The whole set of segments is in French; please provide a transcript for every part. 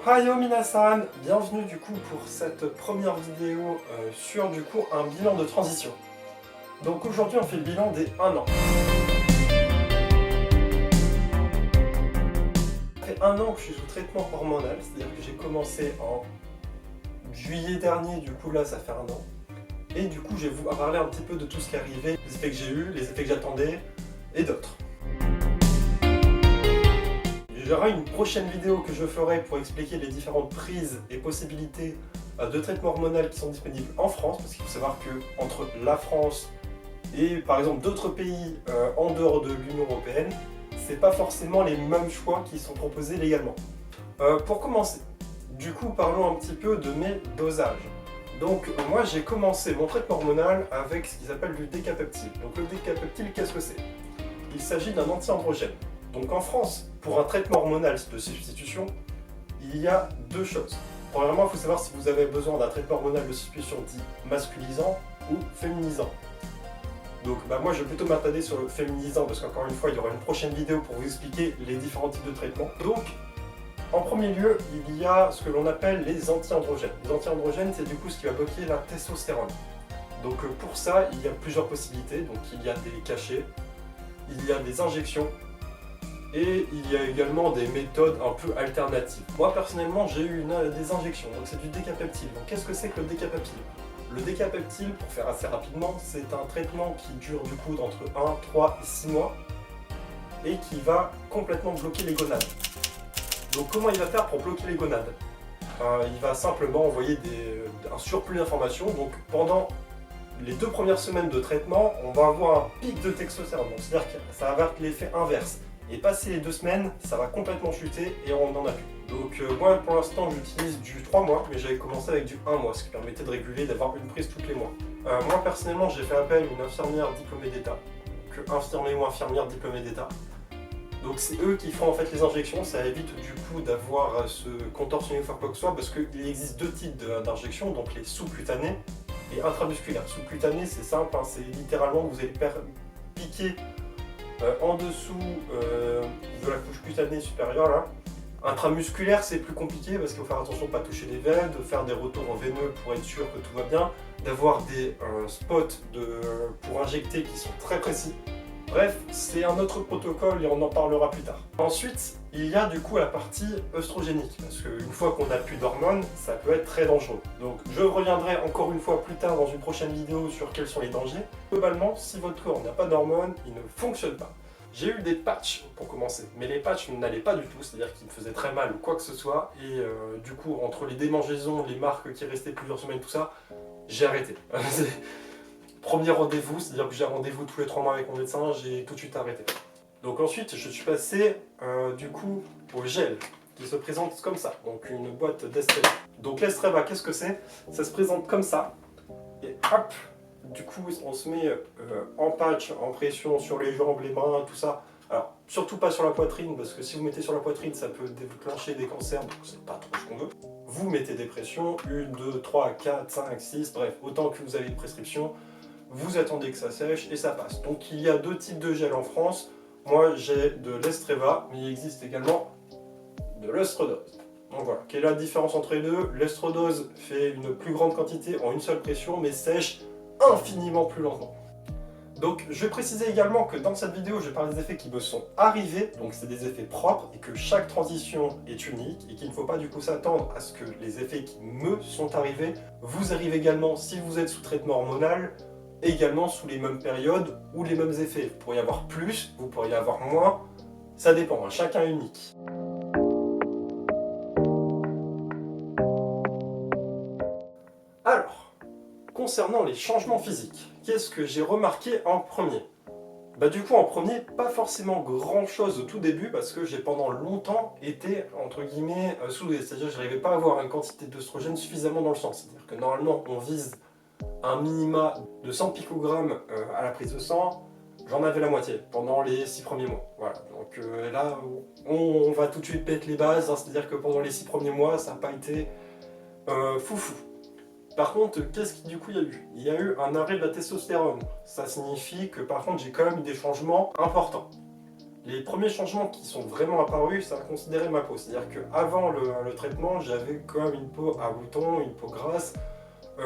Ohayo minasan, bienvenue du coup pour cette première vidéo sur du coup un bilan de transition. Donc aujourd'hui on fait le bilan des 1 an. Ça fait 1 an que je suis sous traitement hormonal, c'est-à-dire que j'ai commencé en juillet dernier, du coup là ça fait 1 an. Et du coup je vais vous parler un petit peu de tout ce qui est arrivé, les effets que j'ai eu, les effets que j'attendais et d'autres. Il y aura une prochaine vidéo que je ferai pour expliquer les différentes prises et possibilités de traitement hormonal qui sont disponibles en France, parce qu'il faut savoir que entre la France et par exemple d'autres pays en dehors de l'Union Européenne, c'est pas forcément les mêmes choix qui sont proposés légalement. Pour commencer, du coup parlons un petit peu de mes dosages. Donc moi j'ai commencé mon traitement hormonal avec ce qu'ils appellent du décapeptyl. Donc le décapeptyl, qu'est-ce que c'est? Il s'agit d'un anti-androgène. Donc en France, pour un traitement hormonal de substitution, il y a deux choses. Premièrement, il faut savoir si vous avez besoin d'un traitement hormonal de substitution dit masculisant ou féminisant. Donc moi je vais plutôt m'attarder sur le féminisant parce qu'encore une fois il y aura une prochaine vidéo pour vous expliquer les différents types de traitements. Donc en premier lieu, il y a ce que l'on appelle les anti-androgènes. Les anti-androgènes, c'est du coup ce qui va bloquer la testostérone. Donc pour ça, il y a plusieurs possibilités. Donc il y a des cachets, il y a des injections, et il y a également des méthodes un peu alternatives. Moi personnellement j'ai eu des injections, donc c'est du décapeptyl. Donc qu'est-ce que c'est que le décapeptyl? Le décapeptyl, pour faire assez rapidement, c'est un traitement qui dure du coup entre 1, 3 et 6 mois et qui va complètement bloquer les gonades. Donc comment il va faire pour bloquer les gonades? Il va simplement envoyer un surplus d'informations. Donc pendant les 2 premières semaines de traitement, on va avoir un pic de testostérone, c'est-à-dire que ça va avoir l'effet inverse. Et passé les 2 semaines, ça va complètement chuter et on n'en a plus. Donc moi pour l'instant j'utilise du 3 mois, mais j'avais commencé avec du 1 mois, ce qui permettait de réguler, d'avoir une prise tous les mois. Moi personnellement j'ai fait appel à une infirmière diplômée d'État, donc infirmier ou infirmière diplômée d'État. Donc c'est eux qui font en fait les injections, ça évite du coup d'avoir ce contorsionné ou quoi que ce soit, parce qu'il existe 2 types d'injections, donc les sous-cutanées et intramusculaires. Sous-cutanées c'est simple, hein, c'est littéralement vous allez piquer en dessous de la couche cutanée supérieure là. Intramusculaire c'est plus compliqué parce qu'il faut faire attention de ne pas toucher les veines, de faire des retours veineux pour être sûr que tout va bien, d'avoir des spots pour injecter qui sont très précis. Bref, c'est un autre protocole et on en parlera plus tard. Ensuite, il y a du coup la partie œstrogénique, parce qu'une fois qu'on n'a plus d'hormones, ça peut être très dangereux. Donc je reviendrai encore une fois plus tard dans une prochaine vidéo sur quels sont les dangers. Globalement, si votre corps n'a pas d'hormones, il ne fonctionne pas. J'ai eu des patchs pour commencer, mais les patchs n'allaient pas du tout, c'est-à-dire qu'ils me faisaient très mal ou quoi que ce soit, et du coup, entre les démangeaisons, les marques qui restaient plusieurs semaines, tout ça, j'ai arrêté. Premier rendez-vous, c'est-à-dire que j'ai rendez-vous tous les 3 mois avec mon médecin, j'ai tout de suite arrêté. Donc ensuite, je suis passé du coup au gel, qui se présente comme ça, donc une boîte d'Estreva. Donc l'Estreva, qu'est-ce que c'est? Ça se présente comme ça, et hop, du coup on se met en patch, en pression sur les jambes, les bras, tout ça. Alors surtout pas sur la poitrine, parce que si vous mettez sur la poitrine, ça peut déclencher des cancers, donc c'est pas trop ce qu'on veut. Vous mettez des pressions, 1, 2, 3, 4, 5, 6, bref, autant que vous avez une prescription. Vous attendez que ça sèche et ça passe. Donc il y a 2 types de gel en France. Moi j'ai de l'Estreva, mais il existe également de l'œstrodose. Donc voilà, quelle est la différence entre les deux? L'œstrodose fait une plus grande quantité en une seule pression, mais sèche infiniment plus lentement. Donc je vais préciser également que dans cette vidéo, je vais parler des effets qui me sont arrivés, donc c'est des effets propres, et que chaque transition est unique, et qu'il ne faut pas du coup s'attendre à ce que les effets qui me sont arrivés vous arrivent également si vous êtes sous traitement hormonal, également sous les mêmes périodes ou les mêmes effets. Vous pourriez avoir plus, vous pourriez avoir moins, ça dépend, hein, chacun est unique. Alors, concernant les changements physiques, qu'est-ce que j'ai remarqué en premier? Du coup en premier, pas forcément grand chose au tout début parce que j'ai pendant longtemps été entre guillemets soudé, c'est-à-dire que je n'arrivais pas à avoir une quantité d'œstrogène suffisamment dans le sang, c'est-à-dire que normalement on vise un minima de 100 picogrammes à la prise de sang, j'en avais la moitié pendant les 6 premiers mois. Voilà, donc là on va tout de suite péter les bases, hein, c'est-à-dire que pendant les 6 premiers mois ça n'a pas été foufou. Par contre, qu'est-ce qu'il du coup il y a eu? Il y a eu un arrêt de la testostérone. Ça signifie que par contre j'ai quand même eu des changements importants. Les premiers changements qui sont vraiment apparus, ça a considéré ma peau. C'est-à-dire qu'avant le traitement, j'avais comme une peau à boutons, une peau grasse.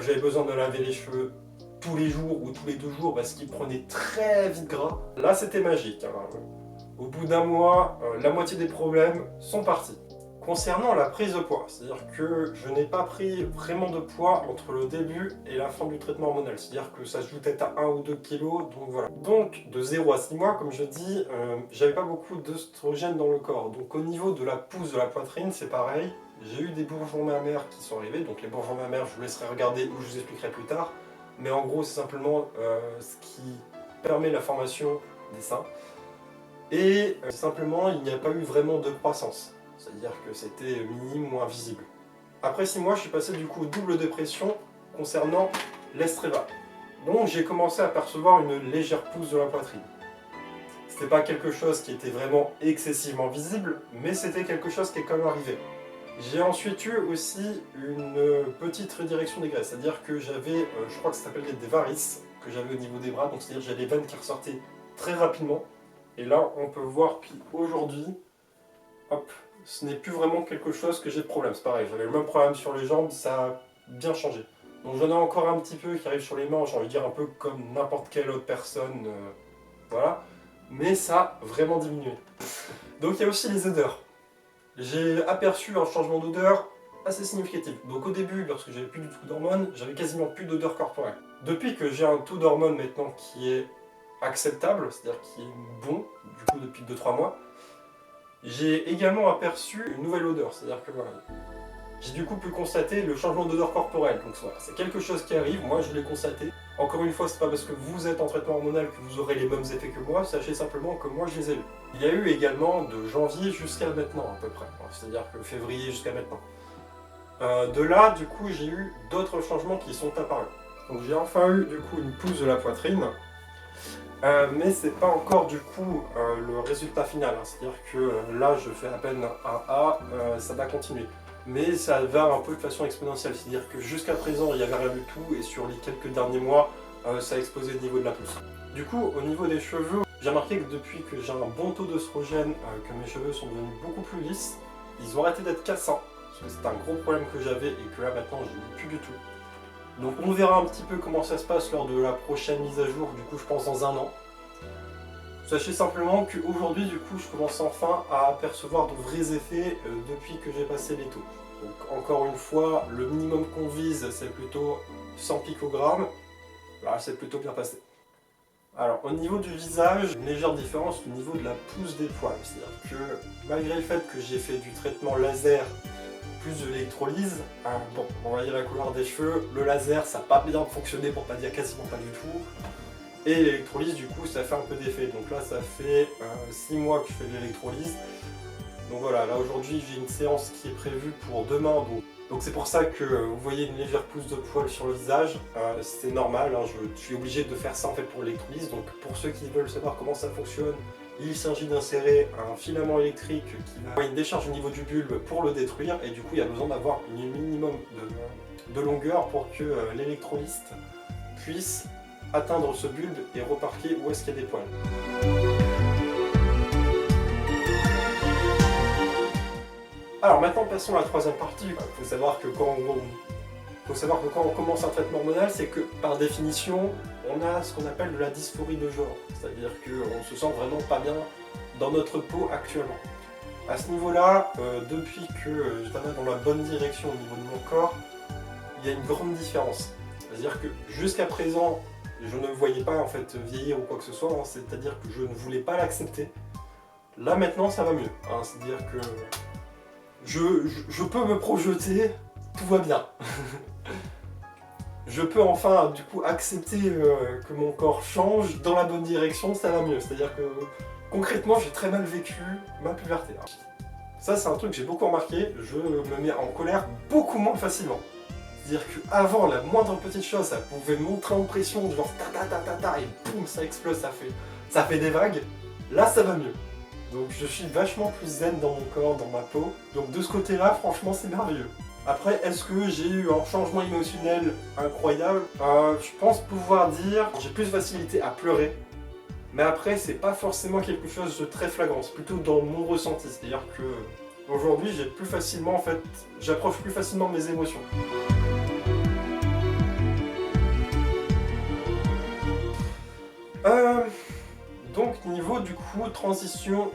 J'avais besoin de laver les cheveux tous les jours ou tous les 2 jours parce qu'ils prenaient très vite gras. Là, c'était magique, hein. Au bout d'un mois, la moitié des problèmes sont partis. Concernant la prise de poids, c'est-à-dire que je n'ai pas pris vraiment de poids entre le début et la fin du traitement hormonal. C'est-à-dire que ça se joue peut-être à 1 ou 2 kilos, donc voilà. Donc, de 0 à 6 mois, comme je dis, j'avais pas beaucoup d'œstrogène dans le corps. Donc au niveau de la pousse de la poitrine, c'est pareil. J'ai eu des bourgeons mammaires qui sont arrivés. Donc les bourgeons mammaires, je vous laisserai regarder ou je vous expliquerai plus tard. Mais en gros, c'est simplement ce qui permet la formation des seins. Et simplement, il n'y a pas eu vraiment de croissance. C'est-à-dire que c'était minime ou invisible. Après 6 mois, je suis passé du coup double dépression concernant l'estreva. Donc j'ai commencé à percevoir une légère pousse de la poitrine. C'était pas quelque chose qui était vraiment excessivement visible, mais c'était quelque chose qui est quand même arrivé. J'ai ensuite eu aussi une petite redirection des graisses, c'est-à-dire que j'avais, je crois que ça s'appelle des varices, que j'avais au niveau des bras, donc c'est-à-dire que j'avais les veines qui ressortaient très rapidement. Et là, on peut voir qu'aujourd'hui, hop, ce n'est plus vraiment quelque chose que j'ai de problème. C'est pareil, j'avais le même problème sur les jambes, ça a bien changé. Donc j'en ai encore un petit peu qui arrive sur les mains, j'ai envie de dire un peu comme n'importe quelle autre personne, voilà. Mais ça a vraiment diminué. Donc il y a aussi les odeurs. J'ai aperçu un changement d'odeur assez significatif. Donc au début, lorsque j'avais plus du tout d'hormones, j'avais quasiment plus d'odeur corporelle. Depuis que j'ai un taux d'hormones maintenant qui est acceptable, c'est-à-dire qui est bon, du coup depuis 2-3 mois, j'ai également aperçu une nouvelle odeur, c'est-à-dire que voilà, j'ai du coup pu constater le changement d'odeur corporelle. Donc voilà, c'est quelque chose qui arrive, moi je l'ai constaté. Encore une fois, c'est pas parce que vous êtes en traitement hormonal que vous aurez les mêmes effets que moi, sachez simplement que moi je les ai eus. Il y a eu également de janvier jusqu'à maintenant à peu près, c'est-à-dire que février jusqu'à maintenant. De là, du coup, j'ai eu d'autres changements qui sont apparus. Donc j'ai enfin eu du coup une pousse de la poitrine, mais c'est pas encore du coup le résultat final, hein. C'est-à-dire que là je fais à peine un A, ça va continuer. Mais ça va un peu de façon exponentielle, c'est-à-dire que jusqu'à présent il n'y avait rien du tout et sur les quelques derniers mois ça a explosé au niveau de la pousse. Du coup au niveau des cheveux, j'ai remarqué que depuis que j'ai un bon taux d'œstrogène, que mes cheveux sont devenus beaucoup plus lisses, ils ont arrêté d'être cassants, parce que c'était un gros problème que j'avais et que là maintenant je n'ai plus du tout. Donc on verra un petit peu comment ça se passe lors de la prochaine mise à jour, du coup je pense dans 1 an. Sachez simplement qu'aujourd'hui, du coup, je commence enfin à apercevoir de vrais effets depuis que j'ai passé les taux. Donc encore une fois, le minimum qu'on vise, c'est plutôt 100 picogrammes. Là, c'est plutôt bien passé. Alors, au niveau du visage, une légère différence au niveau de la pousse des poils. C'est-à-dire que malgré le fait que j'ai fait du traitement laser plus de l'électrolyse, bon, on va dire la couleur des cheveux, le laser, ça n'a pas bien fonctionné, pour pas dire quasiment pas du tout. Et l'électrolyse, du coup, ça fait un peu d'effet. Donc là, ça fait 6 mois que je fais de l'électrolyse. Donc voilà, là aujourd'hui, j'ai une séance qui est prévue pour demain. Donc c'est pour ça que vous voyez une légère pousse de poils sur le visage. C'est normal, hein, je suis obligé de faire ça en fait pour l'électrolyse. Donc pour ceux qui veulent savoir comment ça fonctionne, il s'agit d'insérer un filament électrique qui va avoir une décharge au niveau du bulbe pour le détruire. Et du coup, il y a besoin d'avoir un minimum de longueur pour que l'électrolyste puisse atteindre ce bulbe et reparquer où est-ce qu'il y a des poils. Alors maintenant passons à la troisième partie. Il faut savoir que quand on commence un traitement hormonal, c'est que par définition, on a ce qu'on appelle de la dysphorie de genre. C'est-à-dire qu'on se sent vraiment pas bien dans notre peau actuellement. À ce niveau-là, depuis que je travaille dans la bonne direction au niveau de mon corps, il y a une grande différence. C'est-à-dire que jusqu'à présent, je ne me voyais pas en fait vieillir ou quoi que ce soit, hein. C'est-à-dire que je ne voulais pas l'accepter. Là maintenant ça va mieux, hein. C'est-à-dire que je peux me projeter, tout va bien. Je peux enfin du coup accepter que mon corps change dans la bonne direction, ça va mieux. C'est-à-dire que concrètement j'ai très mal vécu ma puberté. Ça c'est un truc que j'ai beaucoup remarqué, je me mets en colère beaucoup moins facilement. C'est-à-dire qu'avant, la moindre petite chose, ça pouvait montrer en pression, genre ta ta ta ta ta, et boum, ça explose, ça fait des vagues. Là, ça va mieux. Donc je suis vachement plus zen dans mon corps, dans ma peau. Donc de ce côté-là, franchement, c'est merveilleux. Après, est-ce que j'ai eu un changement émotionnel incroyable? Je pense pouvoir dire j'ai plus de facilité à pleurer. Mais après, c'est pas forcément quelque chose de très flagrant, c'est plutôt dans mon ressenti. C'est-à-dire que aujourd'hui, j'ai plus facilement, en fait, j'approche plus facilement mes émotions. Euh, donc, niveau du coup, transition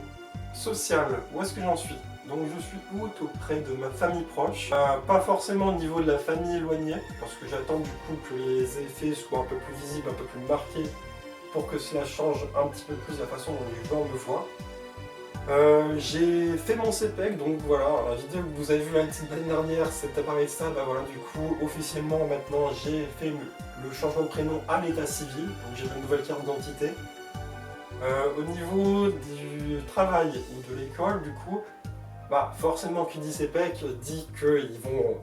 sociale, où est-ce que j'en suis? Donc je suis tout auprès de ma famille proche, pas forcément au niveau de la famille éloignée, parce que j'attends du coup que les effets soient un peu plus visibles, un peu plus marqués, pour que cela change un petit peu plus la façon dont les gens me voient. J'ai fait mon CPEC, donc voilà, la vidéo que vous avez vue l'année dernière, c'est appareil ça, bah voilà, du coup, officiellement maintenant, j'ai fait le changement de prénom à l'état civil, donc j'ai ma nouvelle carte d'identité. Au niveau du travail ou de l'école, du coup, bah forcément qui dit CPEC dit qu'ils vont...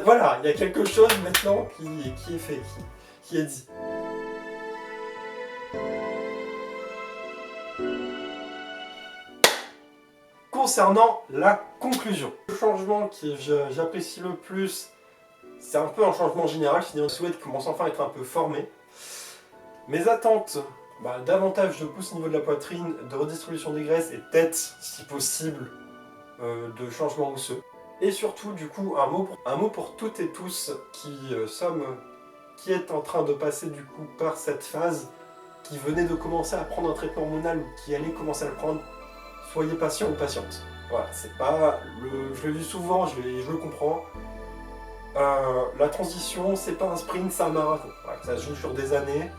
Voilà, il y a quelque chose maintenant qui est fait, qui est dit. Concernant la conclusion, le changement que j'apprécie le plus, c'est un peu un changement général, c'est-à-dire que je souhaite commencer enfin à être un peu formé. Mes attentes, bah, davantage de pouces au niveau de la poitrine, de redistribution des graisses et peut-être, si possible, de changement osseux. Et surtout, du coup, un mot pour toutes et tous qui est en train de passer du coup par cette phase, qui venait de commencer à prendre un traitement hormonal ou qui allait commencer à le prendre. Soyez patient ou patiente. Voilà, c'est pas... je le dis souvent, je le comprends. La transition, c'est pas un sprint, c'est un marathon. Voilà, ça se joue sur des années.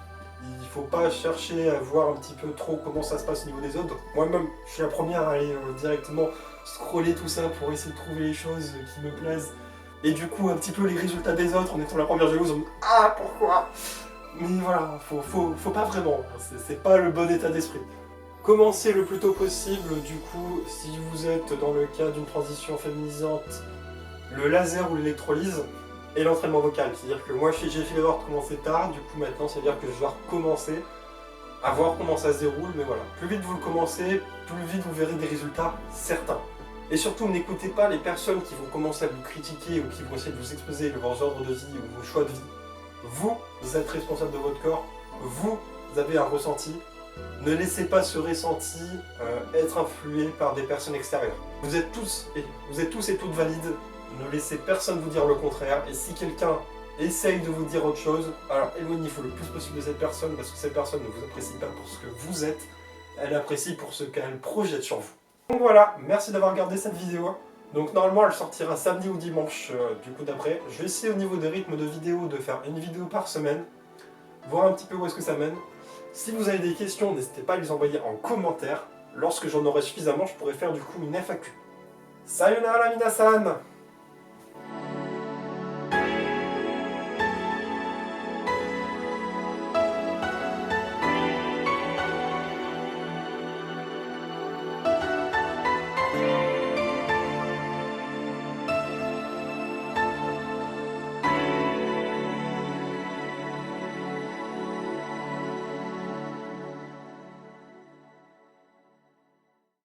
Il faut pas chercher à voir un petit peu trop comment ça se passe au niveau des autres. Moi-même, je suis la première à aller directement scroller tout ça pour essayer de trouver les choses qui me plaisent. Et du coup, un petit peu les résultats des autres en étant la première jalouse, on me dit ah, pourquoi? Mais voilà, faut pas vraiment. C'est pas le bon état d'esprit. Commencez le plus tôt possible, du coup, si vous êtes dans le cas d'une transition féminisante, le laser ou l'électrolyse et l'entraînement vocal. C'est-à-dire que moi j'ai fait l'erreur de commencer tard, du coup maintenant ça veut dire que je dois recommencer à voir comment ça se déroule, mais voilà. Plus vite vous le commencez, plus vite vous verrez des résultats certains. Et surtout n'écoutez pas les personnes qui vont commencer à vous critiquer ou qui vont essayer de vous exposer vos ordres de vie ou vos choix de vie. Vous êtes responsable de votre corps, vous avez un ressenti. Ne laissez pas ce ressenti être influé par des personnes extérieures. Vous êtes tous et toutes valides. Ne laissez personne vous dire le contraire. Et si quelqu'un essaye de vous dire autre chose, alors éloignez-vous le plus possible de cette personne parce que cette personne ne vous apprécie pas pour ce que vous êtes. Elle apprécie pour ce qu'elle projette sur vous. Donc voilà, merci d'avoir regardé cette vidéo. Donc normalement elle sortira samedi ou dimanche du coup d'après. Je vais essayer au niveau des rythmes de vidéo de faire une vidéo par semaine. Voir un petit peu où est-ce que ça mène. Si vous avez des questions, n'hésitez pas à les envoyer en commentaire. Lorsque j'en aurai suffisamment, je pourrai faire du coup une FAQ. Sayonara minasan!